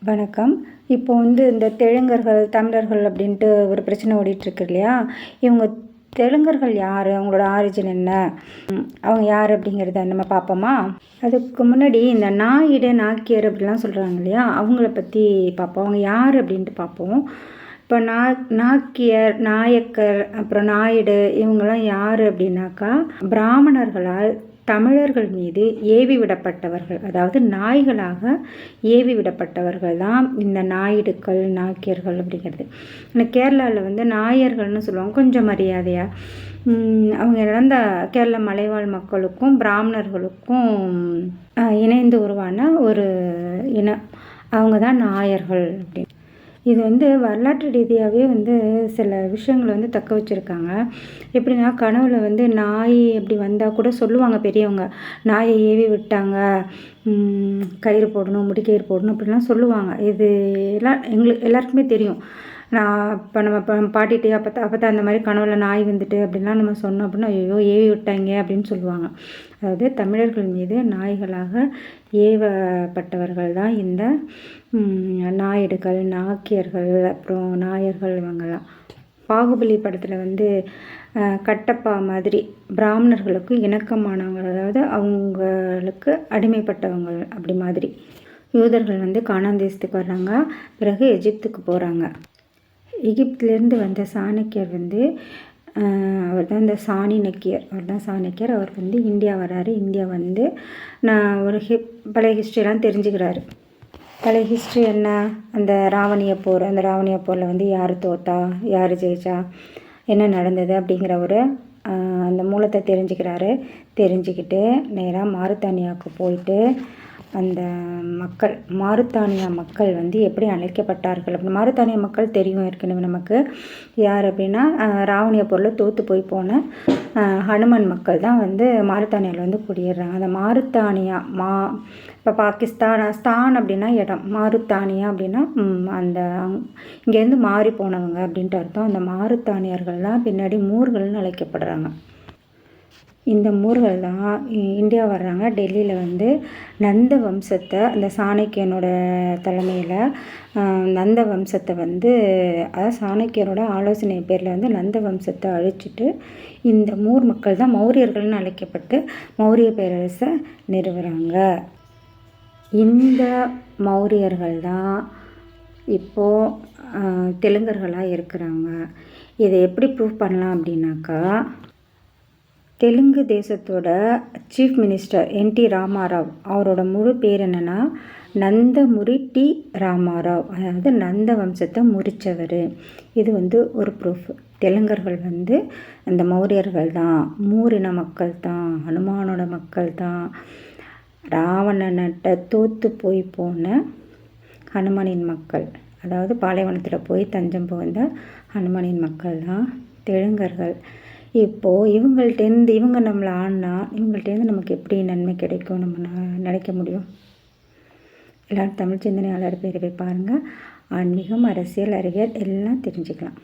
வணக்கம். இப்போ இந்த தெலுங்கர்கள், தமிழர்கள் அப்படின்ட்டு ஒரு பிரச்சனை ஓடிட்டுருக்கு இல்லையா? இவங்க தெலுங்கர்கள் யார்? அவங்களோட ஆரிஜின் என்ன? அவங்க யார் அப்படிங்கிறத நம்ம பார்ப்போமா? அதுக்கு முன்னாடி இந்த நாயுடு, நாக்கியர் அப்படிலாம் சொல்கிறாங்க இல்லையா? அவங்கள பற்றி பார்ப்போம். அவங்க யார் அப்படின்ட்டு பார்ப்போம். இப்போ நாக்கியர், நாயக்கர், அப்புறம் நாயுடு இவங்கெல்லாம் யார் அப்படின்னாக்கா, பிராமணர்களால் தமிழர்கள் மீது ஏவி விடப்பட்டவர்கள், அதாவது நாய்களாக ஏவி விடப்பட்டவர்கள் தான் இந்த நாயுடுக்கள், நாக்கியர்கள் அப்படிங்கிறது. ஆனால் கேரளாவில் நாயர்கள்னு சொல்லுவாங்க, கொஞ்சம் மரியாதையாக. அவங்க இறந்த கேரள மலைவாழ் மக்களுக்கும் பிராமணர்களுக்கும் இணைந்து உருவான ஒரு இனம். அவங்க தான் நாயர்கள் அப்படின்னு. இது வரலாற்று ரீதியாகவே சில விஷயங்களை தக்க வச்சுருக்காங்க. எப்படின்னா, கனவுல நாய் அப்படி வந்தால் கூட சொல்லுவாங்க பெரியவங்க, நாயை ஏவி விட்டாங்க, கயிறு போடணும், முடிக்கயிறு போடணும் அப்படிலாம் சொல்லுவாங்க. இது எங்களுக்கு எல்லாருக்குமே தெரியும். நம்ம பாட்டிகிட்டே அப்போ அந்த மாதிரி கனவுல நாய் வந்துட்டு அப்படின்லாம் நம்ம சொன்னோம் அப்படின்னா, ஐயோ ஏவி விட்டாங்க அப்படின்னு சொல்லுவாங்க. அதாவது தமிழர்கள் மீது நாய்களாக ஏவப்பட்டவர்கள் தான் இந்த நாயுடுகள், நாக்கியர்கள், அப்புறம் நாயர்கள். இவங்கெல்லாம் பாகுபலி படத்தில் கட்டப்பா மாதிரி பிராமணர்களுக்கு இணக்கமானவங்க, அதாவது அவங்களுக்கு அடிமைப்பட்டவங்க அப்படி மாதிரி. யூதர்கள் கானான் வர்றாங்க, பிறகு எகிப்துக்கு போகிறாங்க. எகிப்திலேருந்து வந்த சாணக்கியர் அவர் தான் இந்த சாணிக்கியர், அவர் இந்தியா வர்றாரு. இந்தியா நான் ஒரு பழைய ஹிஸ்ட்ரியெலாம் தெரிஞ்சுக்கிறாரு. பழைய ஹிஸ்ட்ரி என்ன? அந்த ராவணிய போரில் யார் தோத்தா, யார் ஜெயிச்சா, என்ன நடந்தது அப்படிங்கிற ஒரு அந்த மூலத்தை தெரிஞ்சுக்கிட்டு நேராக மாருத்தானியாவுக்கு போயிட்டு அந்த மக்கள், மாருத்தானியா மக்கள் எப்படி அழைக்கப்பட்டார்கள் அப்படின்னு. மாருத்தானியா மக்கள் தெரியும் ஏற்கனவே நமக்கு யார் அப்படின்னா, ராவணிய போரில் தோற்று போன ஹனுமன் மக்கள் தான் மாருத்தானியாவில் குடியேறாங்க. அந்த மாருத்தானியா இப்போ ஸ்தான் அப்படின்னா இடம், மாருத்தானியா அப்படின்னா அந்த இங்கேருந்து மாறி போனவங்க அப்படின்ட்டு அர்த்தம். அந்த மாருத்தானியர்கள் தான் பின்னாடி மூர்கள்னு அழைக்கப்படுறாங்க. இந்த மூர்கள் தான் இந்தியா வர்றாங்க. டெல்லியில் நந்த வம்சத்தை, அந்த சாணக்கியனோட தலைமையில் நந்த வம்சத்தை அதாவது சாணக்கியனோட ஆலோசனை பேரில் நந்த வம்சத்தை அழிச்சிட்டு இந்த மூர் மக்கள் தான் மௌரியர்கள்னு அழைக்கப்பட்டு மௌரிய பேரரசை நிறுவுறாங்க. இந்த மௌரியர்கள் தான் இப்போது தெலுங்கர்களாக இருக்கிறாங்க. இதை எப்படி ப்ரூவ் பண்ணலாம் அப்படின்னாக்கா, தெலுங்கு தேசத்தோட சீஃப் மினிஸ்டர் என்டி ராமாராவ், அவரோட முழு பேர் என்னென்னா நந்தமுரி டி ராமாராவ், அதாவது நந்த வம்சத்தை முறித்தவர். இது ஒரு ப்ரூஃப். தெலுங்கர்கள் அந்த மௌரியர்கள் தான், மூரின மக்கள் தான், ஹனுமானோட மக்கள் தான், ராவணன்கிட்ட தோற்று போன ஹனுமனின் மக்கள், அதாவது பாலைவனத்தில் போய் தஞ்சம் புகுந்த ஹனுமனின் மக்கள் தான் தெலுங்கர்கள். இப்போது இவங்க நம்மளை ஆடினா இவங்கள்ட்டேருந்து நமக்கு எப்படி நன்மை கிடைக்கும் நம்ம நினைக்க முடியும்? எல்லோரும் தமிழ் சிந்தனையாளர் பேரை பாருங்கள். ஆன்மீகம், அரசியல், அறிவியல் எல்லாம் தெரிஞ்சுக்கலாம்.